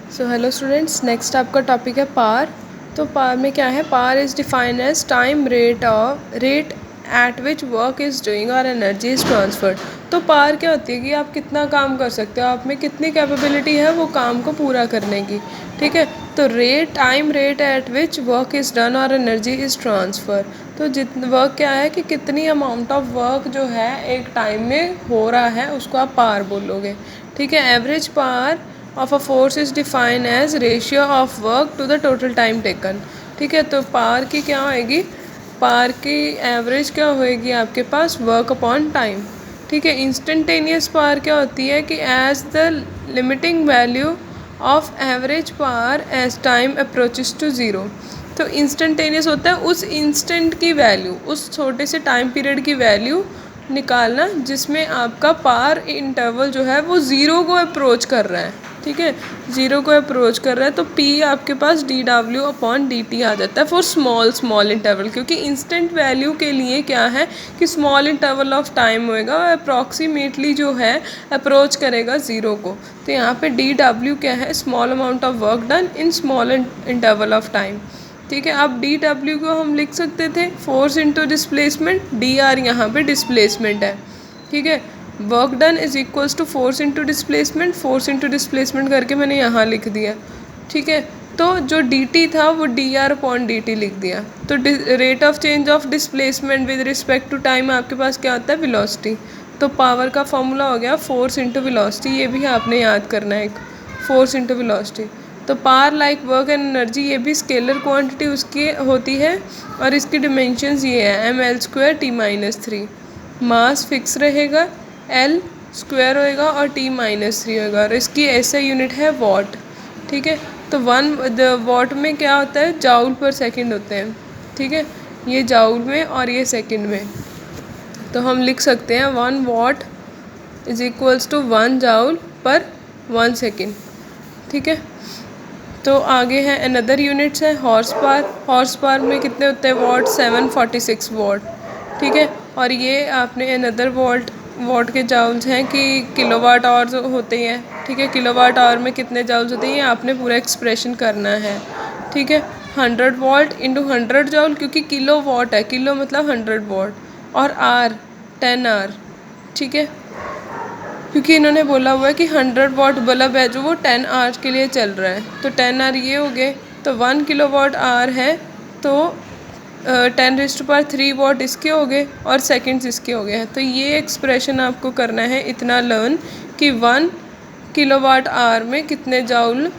सो hello students, next आपका topic है power. तो पार में क्या है? Power is defined as time rate at which work is doing और एनर्जी इज़ ट्रांसफर्ड। तो पार क्या होती है कि आप कितना काम कर सकते हो, आप में कितनी कैपेबिलिटी है वो काम को पूरा करने की। ठीक है, तो time rate at which work is done और एनर्जी इज़ ट्रांसफर। तो वर्क क्या है कि कितनी अमाउंट ऑफ वर्क जो है एक टाइम में हो रहा है उसको आप पार बोलोगे। ठीक है, average power of a force is define as ratio of work to the total time taken. ठीक है, तो पार की क्या होएगी? पार की एवरेज क्या होएगी आपके पास? Work upon time. ठीक है, इंस्टेंटेनियस पार क्या होती है कि as the limiting value of average power as time approaches to zero. तो इंस्टेंटेनियस होता है उस इंस्टेंट की वैल्यू, उस छोटे से टाइम पीरियड की वैल्यू निकालना जिसमें आपका पार इंटरवल जो है वो ज़ीरो को अप्रोच कर रहा है। ठीक है, ज़ीरो को अप्रोच कर रहा है तो P आपके पास dW अपॉन dt आ जाता है फॉर स्मॉल इंटरवल, क्योंकि इंस्टेंट वैल्यू के लिए क्या है कि स्मॉल इंटरवल ऑफ टाइम होएगा और अप्रॉक्सीमेटली जो है अप्रोच करेगा ज़ीरो को। तो यहाँ पे dW क्या है? Small amount of work done in small interval of time. ठीक है, अब dW को हम लिख सकते थे फोर्स इंटू डिस्प्लेसमेंट, dr यहाँ पे डिस्प्लेसमेंट है। ठीक है, work done is equals to force into displacement, force into displacement करके मैंने यहाँ लिख दिया। ठीक है, तो जो dt था वो dr अपॉन dt लिख दिया। तो rate of change of displacement with respect to time आपके पास क्या होता है? वेलोसिटी। तो पावर का फॉर्मूला हो गया फोर्स इंटू वेलोसिटी, ये भी आपने याद करना है, एक फोर्स इंटू वेलोसिटी। तो पार लाइक वर्क एंड एनर्जी, ये भी स्केलर क्वांटिटी उसकी होती है और इसकी डिमेंशंस ये है ml² t-3। मास फिक्स रहेगा, L स्क्वायर होएगा और t-3 होएगा और इसकी ऐसा यूनिट है वॉट। ठीक है, तो वॉट में क्या होता है? जाउल पर सेकंड होते हैं। ठीक है, ये जाउल में और ये सेकंड में। तो हम लिख सकते हैं 1 watt is equals to 1 joule per 1 second. ठीक है, तो आगे है अनदर यूनिट्स है हॉर्स पावर। हॉर्स पावर में कितने होते हैं? Watt 746 watt. ठीक है, और ये आपने अनदर वॉट के जाउल्स हैं कि किलोवाट आवर होते हैं। ठीक है, किलोवाट आवर में कितने जाउल्स होते हैं ये आपने पूरा एक्सप्रेशन करना है। ठीक है, 100 वॉट इंटू 100 जाउल, क्योंकि किलो वॉट है, किलो मतलब 100 वॉट, और आर 10 आर। ठीक है, क्योंकि इन्होंने बोला हुआ है कि 100 वॉट बल्ब है जो वो 10 आवर्स के लिए चल रहा है, तो 10 आवर ये हो गए। तो 1 किलो वाट आवर है तो 10⁻³ वॉट इसके हो गए और सेकंड्स इसके हो गए हैं। तो ये एक्सप्रेशन आपको करना है इतना लर्न कि 1 किलोवाट आवर में कितने जाउल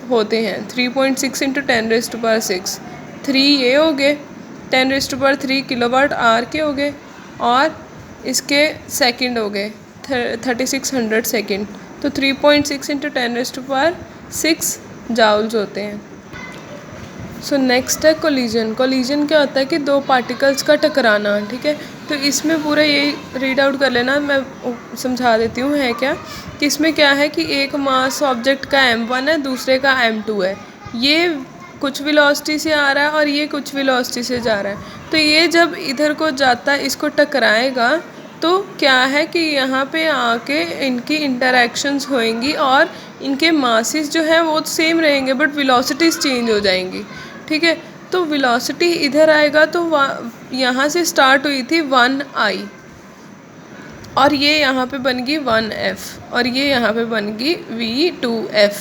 होते हैं। 3.6 इंटू 10⁻6, 3 ये हो गए, 10⁻³ किलोवाट आवर के हो गए और इसके सेकंड हो गए 3600 सेकेंड। तो 3.6 इंटू 10⁻6 जाउल्स होते हैं। सो नेक्स्ट है कोलिजन। कोलिजन क्या होता है कि दो पार्टिकल्स का टकराना। ठीक है, तो इसमें पूरा ये रीड आउट कर लेना, मैं समझा देती हूँ है क्या। कि इसमें क्या है कि एक मास ऑब्जेक्ट का m1 है, दूसरे का m2 है। ये कुछ वेलोसिटी से आ रहा है और ये कुछ वेलोसिटी से जा रहा है। तो ये जब इधर को जाता है इसको टकराएगा तो क्या है कि यहाँ पे आके इनकी इंटरेक्शंस होएंगी और इनके मासेस जो है वो सेम रहेंगे बट वेलोसिटीज़ चेंज हो जाएंगी। ठीक है, तो वेलोसिटी इधर आएगा तो यहाँ से स्टार्ट हुई थी 1I और ये यहाँ पे बन गई 1F और ये यहाँ पे बन गई V2F।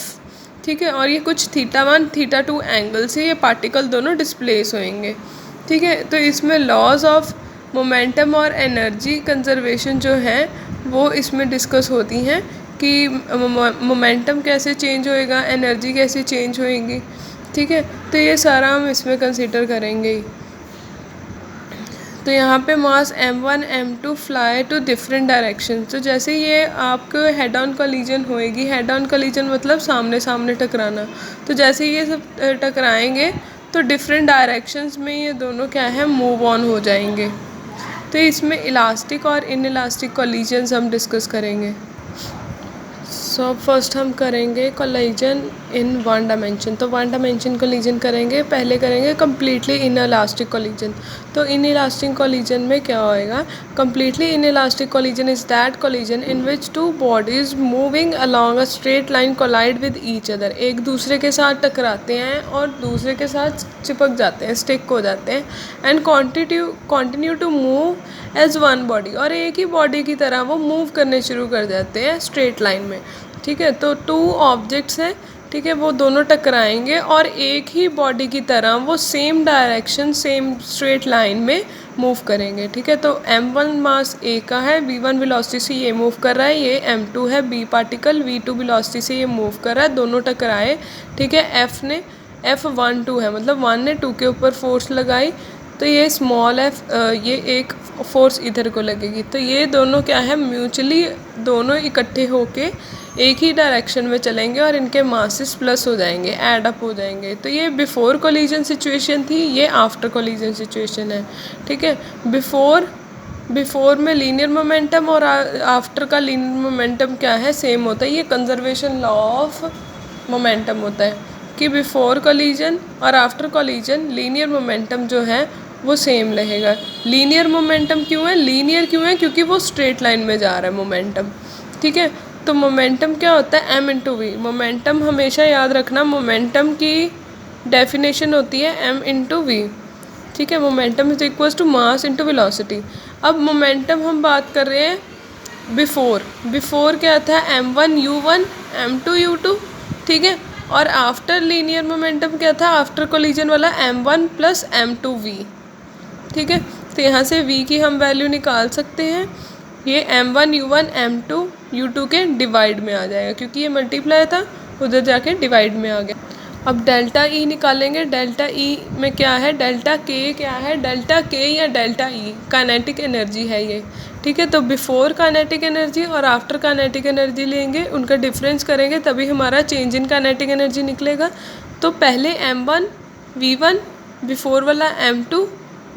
ठीक है, और ये कुछ θ1 θ2 एंगल से ये पार्टिकल दोनों डिस्प्लेस होएंगे। ठीक है, तो इसमें लॉज ऑफ मोमेंटम और एनर्जी कंजर्वेशन जो है वो इसमें डिस्कस होती हैं कि मोमेंटम कैसे चेंज होएगा, एनर्जी कैसे चेंज होएगी। ठीक है, तो ये सारा हम इसमें कंसिडर करेंगे ही। तो यहाँ पे mass m1 m2 fly to different direction. तो जैसे ये आपको हेड ऑन कोलिजन होएगी, हेड ऑन कोलिजन मतलब सामने सामने टकराना। तो जैसे ये सब टकराएंगे तो डिफरेंट डायरेक्शंस में ये दोनों क्या है? मूव ऑन हो जाएंगे। तो इसमें इलास्टिक और इन इलास्टिक कोलिजन्स हम डिस्कस करेंगे। सो अब फर्स्ट हम करेंगे कोलिजन इन वन डायमेंशन। तो वन डायमेंशन कोलिजन करेंगे, पहले करेंगे कम्प्लीटली इनइलास्टिक कोलिजन। तो इनइलास्टिक कोलिजन में क्या होएगा, completely inelastic collision is that collision in which two bodies moving along a straight line collide with each other. एक दूसरे के साथ टकराते हैं और दूसरे के साथ चिपक जाते हैं, स्टिक हो जाते हैं, and continue to move as one body, और एक ही बॉडी की तरह वो मूव करने शुरू कर जाते हैं स्ट्रेट लाइन में। ठीक है, तो टू ऑब्जेक्ट्स हैं, ठीक है, वो दोनों टकराएंगे और एक ही बॉडी की तरह वो same direction same straight line में मूव करेंगे। ठीक है, तो m1 मास a का है, v1 वेलोसिटी से ये मूव कर रहा है, ये m2 है b पार्टिकल, v2 वेलोसिटी से ये मूव कर रहा है, दोनों टकराए। ठीक है, f1 2 है, मतलब 1 ने 2 के ऊपर फोर्स लगाई, तो ये स्मॉल f ये एक फोर्स इधर को लगेगी, तो ये दोनों क्या है, म्यूचुअली दोनों इकट्ठे होके एक ही डायरेक्शन में चलेंगे और इनके मासेस प्लस हो जाएंगे, ऐड अप हो जाएंगे। तो ये बिफोर कोलिजन सिचुएशन थी, ये आफ्टर कोलिजन सिचुएशन है। ठीक है, बिफोर में लीनियर मोमेंटम और आफ्टर का लीनियर मोमेंटम क्या है, सेम होता है। ये कंजर्वेशन लॉ ऑफ मोमेंटम होता है कि बिफोर कोलिजन और आफ्टर कोलिजन लीनियर मोमेंटम जो है वो सेम रहेगा। लीनियर मोमेंटम क्यों है, लीनियर क्यों है, क्योंकि वो स्ट्रेट लाइन में जा रहा है मोमेंटम। ठीक है, तो मोमेंटम क्या होता है, m इंटू वी। मोमेंटम हमेशा याद रखना, मोमेंटम की डेफिनेशन होती है m इंटू वी। ठीक है, momentum is equals to mass into velocity. अब मोमेंटम हम बात कर रहे हैं बिफोर क्या था, m1 u1 m2 u2। ठीक है, और आफ्टर लीनियर मोमेंटम क्या था, आफ्टर कोलिजन वाला m1 प्लस m2 v। ठीक है, तो यहाँ से v की हम वैल्यू निकाल सकते हैं, ये m1 u1 m2 u2 के डिवाइड में आ जाएगा, क्योंकि ये मल्टीप्लाई था उधर जाके डिवाइड में आ गया। अब डेल्टा ई निकालेंगे, डेल्टा ई में क्या है, डेल्टा के क्या है, डेल्टा के या डेल्टा ई काइनेटिक एनर्जी है ये। ठीक है, तो बिफोर काइनेटिक एनर्जी और आफ्टर काइनेटिक एनर्जी लेंगे, उनका डिफरेंस करेंगे, तभी हमारा चेंज इन काइनेटिक एनर्जी निकलेगा। तो पहले m1 v1, बिफोर वाला m2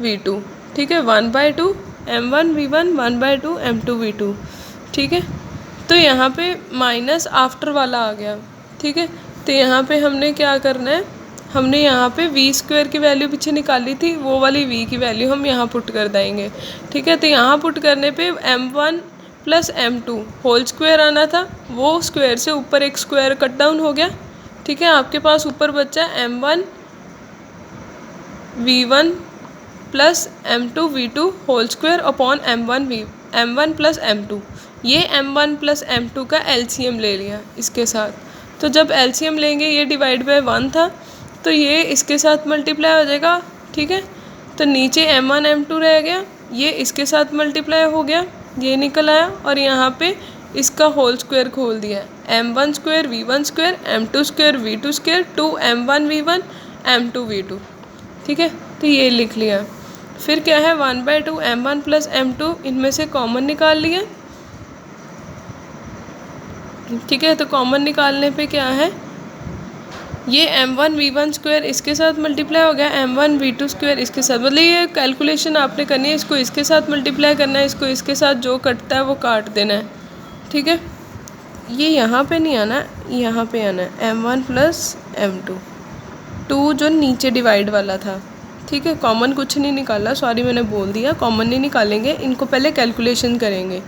v2। ठीक है, 1/2 m1 v1 1/2 m2 v2। ठीक है, तो यहाँ पे माइनस आफ्टर वाला आ गया। ठीक है, तो यहाँ पे हमने क्या करना है, हमने यहाँ पे v स्क्वायर की वैल्यू पीछे निकाली थी, वो वाली v की वैल्यू हम यहाँ पुट कर देंगे। ठीक है, तो यहाँ पुट करने पे m1 plus m2 whole square आना था, वो स्क्वायर से ऊपर एक स्क्वायर कट डाउन हो गया। ठीक है, आपके पास ऊपर बचा m1 v1 plus m2 v2 whole square upon m1 plus m2। ये m1 प्लस m2 का LCM ले लिया इसके साथ, तो जब LCM लेंगे, ये डिवाइड बाय 1 था, तो ये इसके साथ मल्टीप्लाई हो जाएगा। ठीक है, तो नीचे m1 m2 रह गया, ये इसके साथ मल्टीप्लाई हो गया, ये निकल आया, और यहाँ पे इसका होल स्क्वायर खोल दिया, m1 square v1 square m2 square v2 square 2m1 v1 m2 v2। ठीक है, तो ये लिख लिया। फिर क्या है, 1/2 m1 प्लस m2, इनमें से कॉमन निकाल लिया। ठीक है, तो कॉमन निकालने पे क्या है, ये m1 v1 स्क्वायर इसके साथ मल्टीप्लाई हो गया, m1 v2 स्क्वायर इसके साथ, मतलब ये कैलकुलेशन आपने करनी है, इसको इसके साथ मल्टीप्लाई करना है, इसको इसके साथ जो कटता है वो काट देना है। ठीक है, ये यहाँ पे नहीं आना, यहाँ पे आना है m1 प्लस m2, 2 जो नीचे डिवाइड वाला था। ठीक है, कॉमन कुछ नहीं निकाला, सॉरी मैंने बोल दिया, कॉमन नहीं निकालेंगे, इनको पहले कैलकुलेशन करेंगे।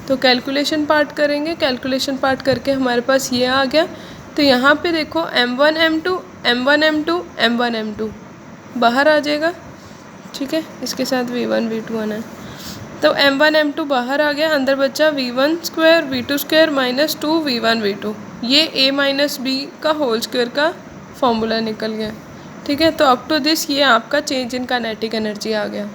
तो कैलकुलेशन पार्ट करेंगे, कैलकुलेशन पार्ट करके हमारे पास ये आ गया। तो यहाँ पे देखो m1 m2 बाहर आ जाएगा। ठीक है, इसके साथ v1 v2 आना है, तो m1 m2 बाहर आ गया, अंदर बचा v1 square v2 square minus 2 v1 v2। ये a माइनस b का होल स्क्वायर का फॉर्मूला निकल गया। ठीक है, तो अप टू दिस ये आपका चेंज इन काइनेटिक एनर्जी आ गया।